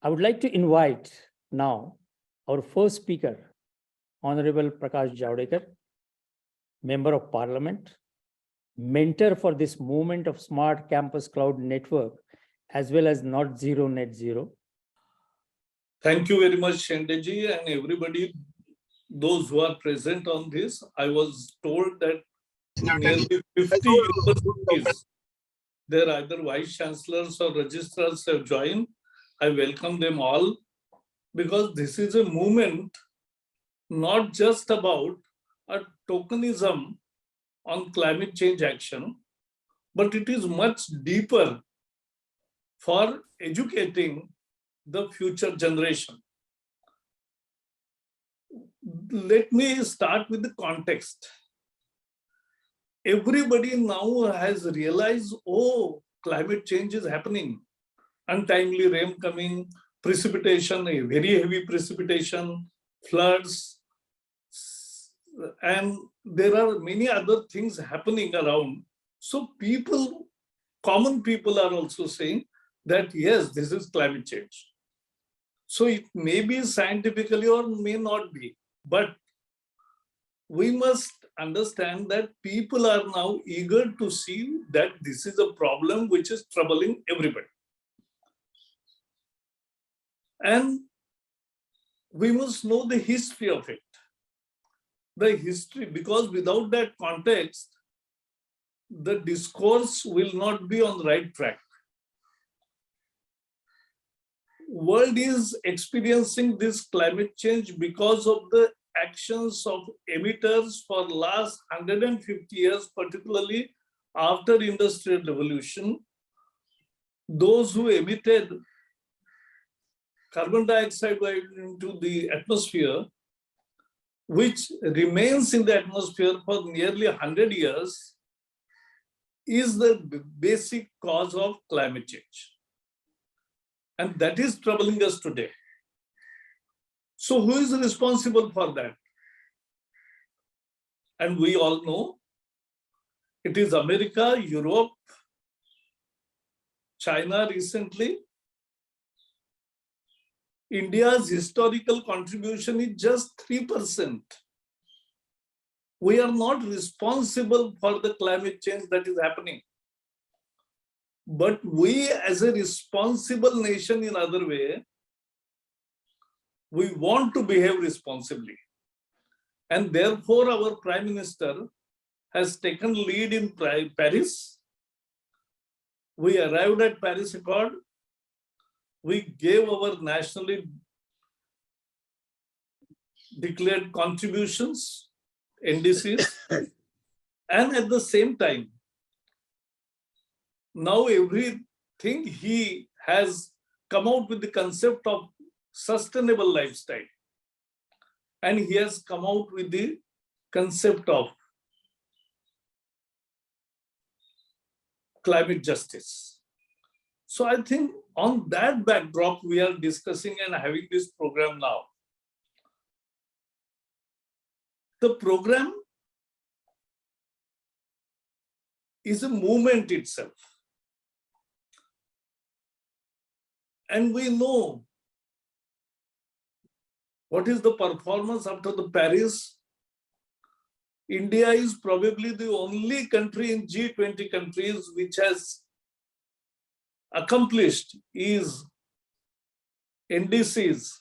I would like to invite now our first speaker, Honorable Prakash Javadekar, Member of Parliament, mentor for this movement of Smart Campus Cloud Network, as well as Not Zero Net Zero. Thank you very much, Shendeji, and everybody, those who are present on this. I was told that nearly 50 universities, they're either vice chancellors or registrars have joined. I welcome them all, because this is a movement not just about a tokenism on climate change action, but it is much deeper for educating the future generation. Let me start with the context. Everybody now has realized, oh, climate change is happening. Untimely rain coming, precipitation, a very heavy precipitation, floods, and there are many other things happening around. So people, common people are also saying that, yes, this is climate change. So it may be scientifically or may not be, but we must understand that people are now eager to see that this is a problem which is troubling everybody. And we must know the history of it. The history, because without that context, the discourse will not be on the right track. World is experiencing this climate change because of the actions of emitters for last 150 years, particularly after Industrial Revolution. Those who emitted carbon dioxide into the atmosphere, which remains in the atmosphere for nearly 100 years, is the basic cause of climate change. And that is troubling us today. So who is responsible for that? And we all know it is America, Europe, China recently. India's historical contribution is just 3%. We are not responsible for the climate change that is happening. But we, as a responsible nation in other way, we want to behave responsibly. And therefore, our Prime Minister has taken lead in Paris. We arrived at Paris Accord. We gave our nationally declared contributions, NDCs, and at the same time, now everything he has come out with the concept of sustainable lifestyle. And he has come out with the concept of climate justice. So I think on that backdrop, we are discussing and having this program now. The program is a movement itself. And we know what is the performance after the Paris. India is probably the only country in G20 countries which has accomplished is NDCs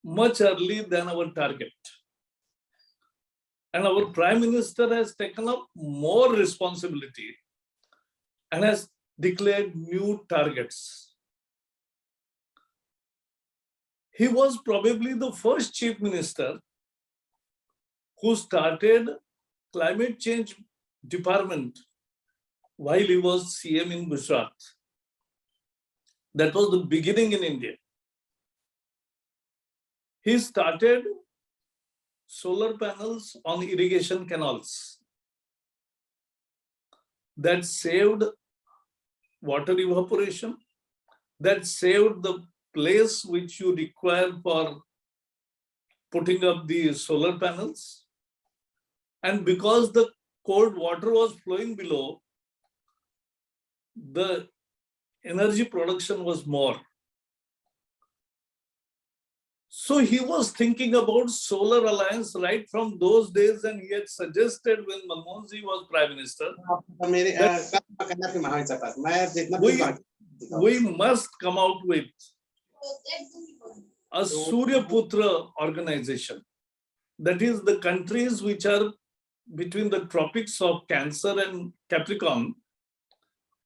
much early than our target. And our Prime Minister has taken up more responsibility and has declared new targets. He was probably the first Chief Minister who started climate change department while he was CM in Gujarat. That was the beginning in India. He started solar panels on irrigation canals that saved water evaporation, that saved the place which you require for putting up the solar panels. And because the cold water was flowing below, the energy production was more. So he was thinking about solar alliance right from those days, and he had suggested when Manmohan Singh was prime minister, we must come out with a Surya Putra organization. That is, the countries which are between the tropics of Cancer and Capricorn,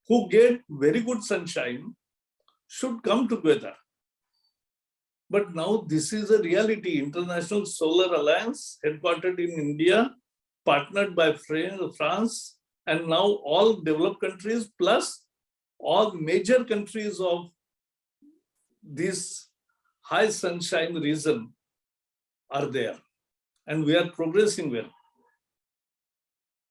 who get very good sunshine, should come together. But now this is a reality. International Solar Alliance, headquartered in India, partnered by France, and now all developed countries plus all major countries of this high sunshine region are there. And we are progressing well.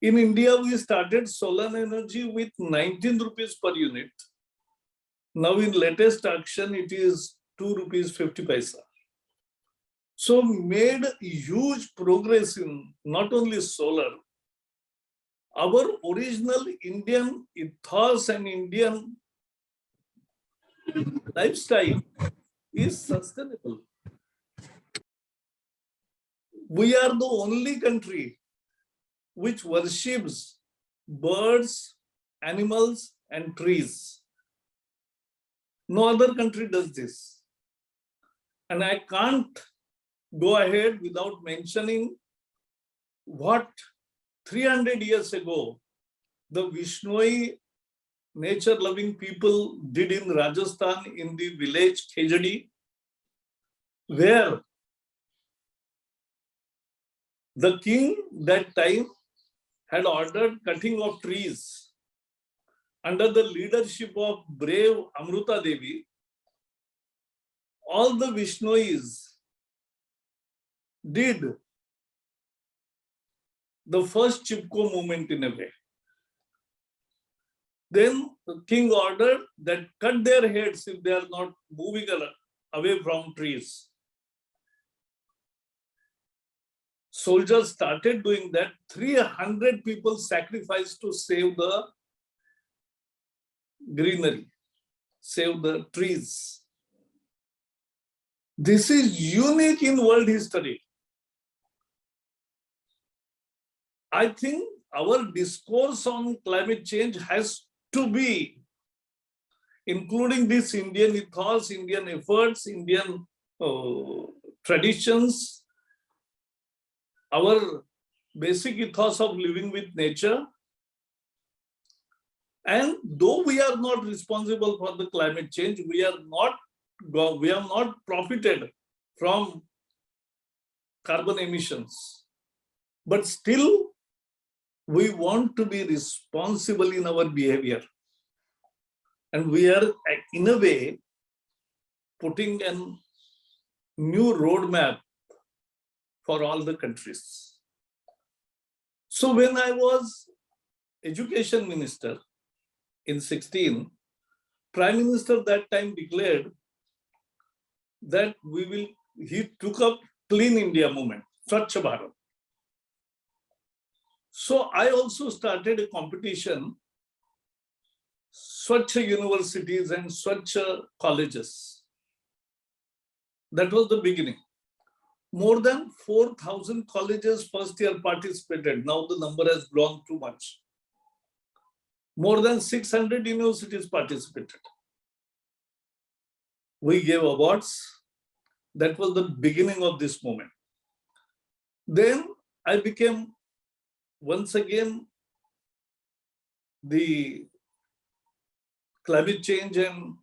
In India, we started solar energy with 19 rupees per unit. Now in latest auction, it is 2 rupees 50 paisa. So made huge progress in not only solar, our original Indian ethos and Indian lifestyle is sustainable. We are the only country which worships birds, animals, and trees. No other country does this. And I can't go ahead without mentioning what 300 years ago the Vishnoi nature-loving people did in Rajasthan in the village Khejadi, where the king that time had ordered cutting of trees under the leadership of brave Amruta Devi. All the Vishnois did the first Chipko movement in a way. Then the king ordered that cut their heads if they are not moving away from trees. Soldiers started doing that. 300 people sacrificed to save the greenery, save the trees. This is unique in world history. I think our discourse on climate change has to be including this Indian ethos, Indian efforts, Indian traditions, our basic ethos of living with nature. And though we are not responsible for the climate change, we have not profited from carbon emissions. But still, we want to be responsible in our behavior. And we are, in a way, putting a new roadmap for all the countries. So when I was education minister in 16, Prime Minister that time declared that he took up Clean India movement, Swachh Bharat. So I also started a competition, Swachh universities and Swachh colleges. That was the beginning. More than 4,000 colleges first year participated. Now the number has grown too much. More than 600 universities participated. We gave awards. That was the beginning of this movement. Then I became once again the climate change and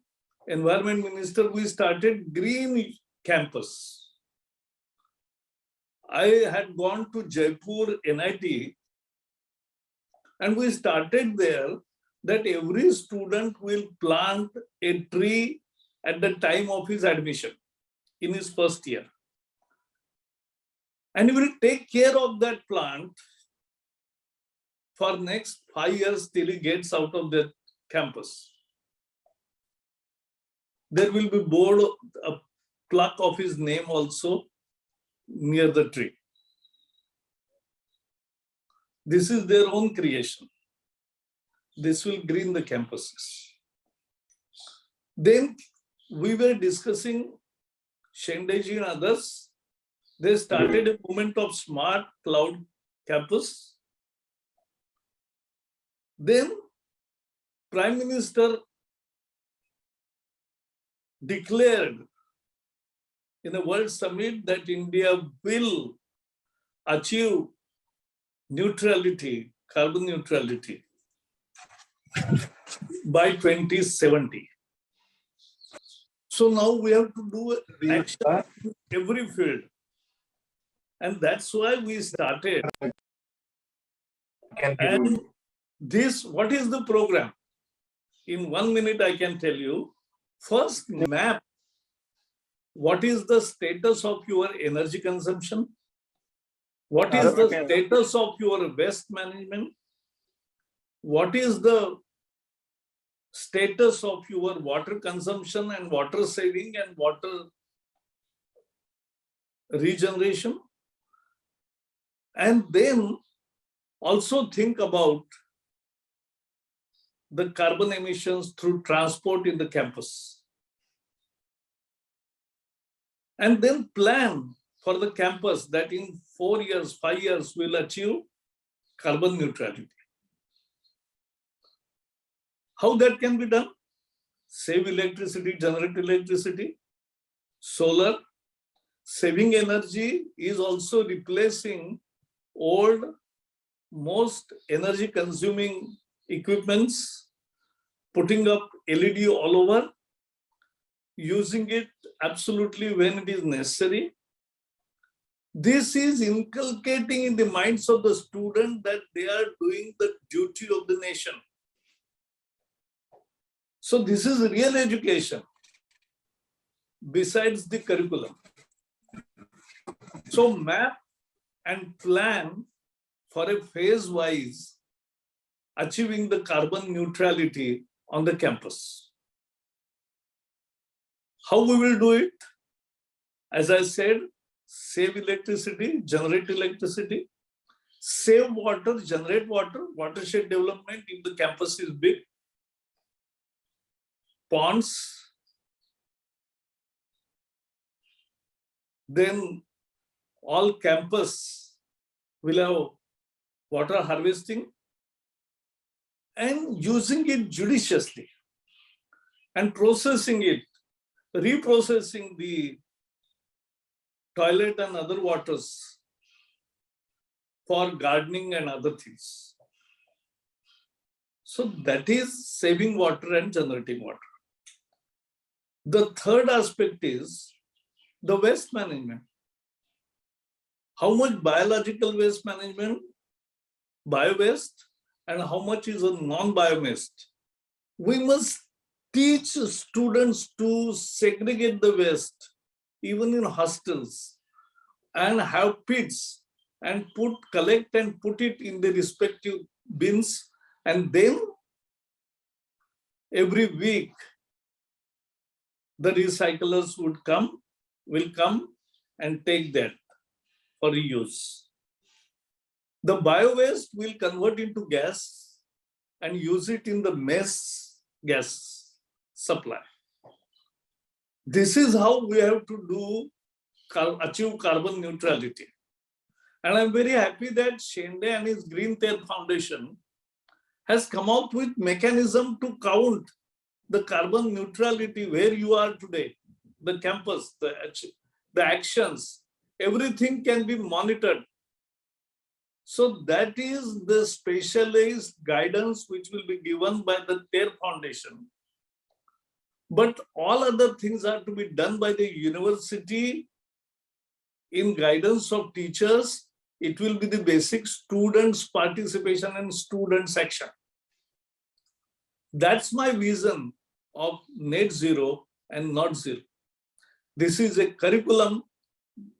environment minister. We started Green Campus. I had gone to Jaipur NIT and we started there that every student will plant a tree at the time of his admission in his first year. And he will take care of that plant for next 5 years till he gets out of the campus. There will be board, a plaque of his name also near the tree. This is their own creation. This will green the campuses. Then we were discussing Shendeji and others, they started a movement of smart cloud campus. Then Prime Minister declared in a World Summit that India will achieve neutrality, carbon neutrality by 2070. So now we have to do action in every field. And that's why we started. And this, what is the program? In 1 minute, I can tell you. First, map what is the status of your energy consumption? What is the status of your waste management? What is the status of your water consumption and water saving and water regeneration? And then also think about the carbon emissions through transport in the campus. And then plan for the campus that in 4 years, 5 years, we'll achieve carbon neutrality. How that can be done? Save electricity, generate electricity, solar. Saving energy is also replacing old, most energy consuming equipments, putting up LED all over, using it absolutely when it is necessary. This is inculcating in the minds of the student that they are doing the duty of the nation. So this is real education besides the curriculum. So map and plan for a phase-wise achieving the carbon neutrality on the campus. How we will do it? As I said, save electricity, generate electricity, save water, generate water, watershed development if the campus is big, ponds, then all campus will have water harvesting and using it judiciously and processing it, reprocessing the toilet and other waters for gardening and other things. So that is saving water and generating water. The third aspect is the waste management. How much biological waste management, bio-waste, and how much is a non-bio-waste? We must teach students to segregate the waste, even in hostels, and have pits and collect and put it in the respective bins. And then every week, the recyclers will come and take that for reuse. The bio-waste will convert into gas and use it in the mess gas supply. This is how we have to achieve carbon neutrality. And I'm very happy that Shende and his Green Tear Foundation has come up with mechanism to count the carbon neutrality where you are today, the campus, the actions, everything can be monitored. So that is the specialized guidance which will be given by the Tear Foundation. But all other things are to be done by the university in guidance of teachers. It will be the basic students' participation and students' action. That's my vision of net zero and not zero. This is a curriculum.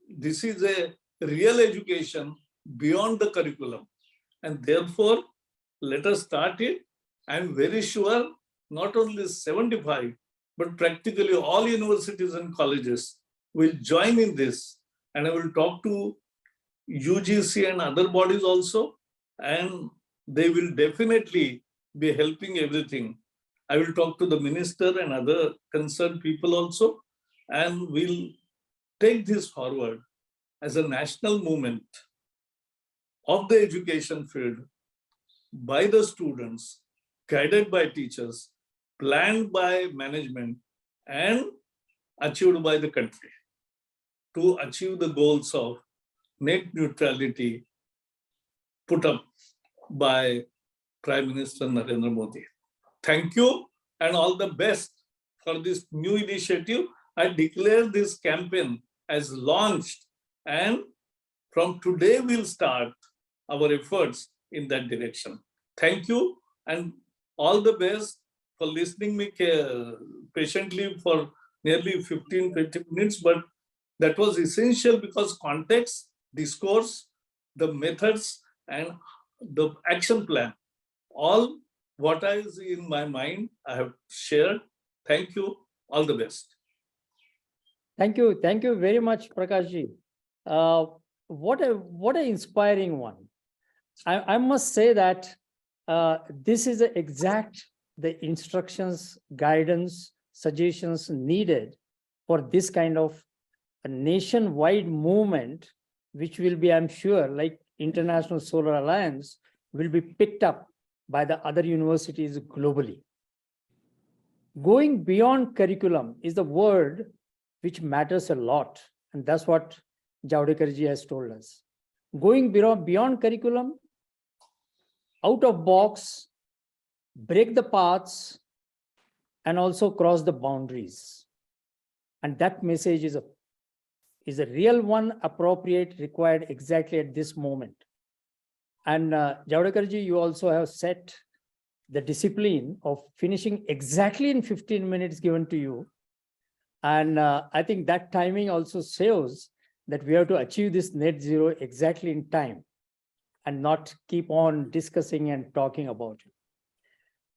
This is a real education beyond the curriculum. And therefore, let us start it. I'm very sure not only 75, but practically all universities and colleges will join in this. And I will talk to UGC and other bodies also, and they will definitely be helping everything. I will talk to the minister and other concerned people also, and we'll take this forward as a national movement of the education field by the students, guided by teachers, planned by management, and achieved by the country to achieve the goals of net neutrality put up by Prime Minister Narendra Modi. Thank you and all the best for this new initiative. I declare this campaign as launched, and from today we'll start our efforts in that direction. Thank you and all the best for listening me patiently for nearly 15-20 minutes, but that was essential because context, discourse, the methods, and the action plan, all what is in my mind, I have shared. Thank you. All the best. Thank you. Thank you very much, Prakash ji. What an inspiring one. I must say that this is the instructions, guidance, suggestions needed for this kind of a nationwide movement, which will be, I'm sure, like International Solar Alliance, will be picked up by the other universities globally. Going beyond curriculum is the word which matters a lot. And that's what Javadekar ji has told us. Going beyond curriculum, out of box, break the paths, and also cross the boundaries. And that message is a real one, appropriate, required exactly at this moment. And Javadekar ji, you also have set the discipline of finishing exactly in 15 minutes given to you. And I think that timing also shows that we have to achieve this net zero exactly in time and not keep on discussing and talking about it.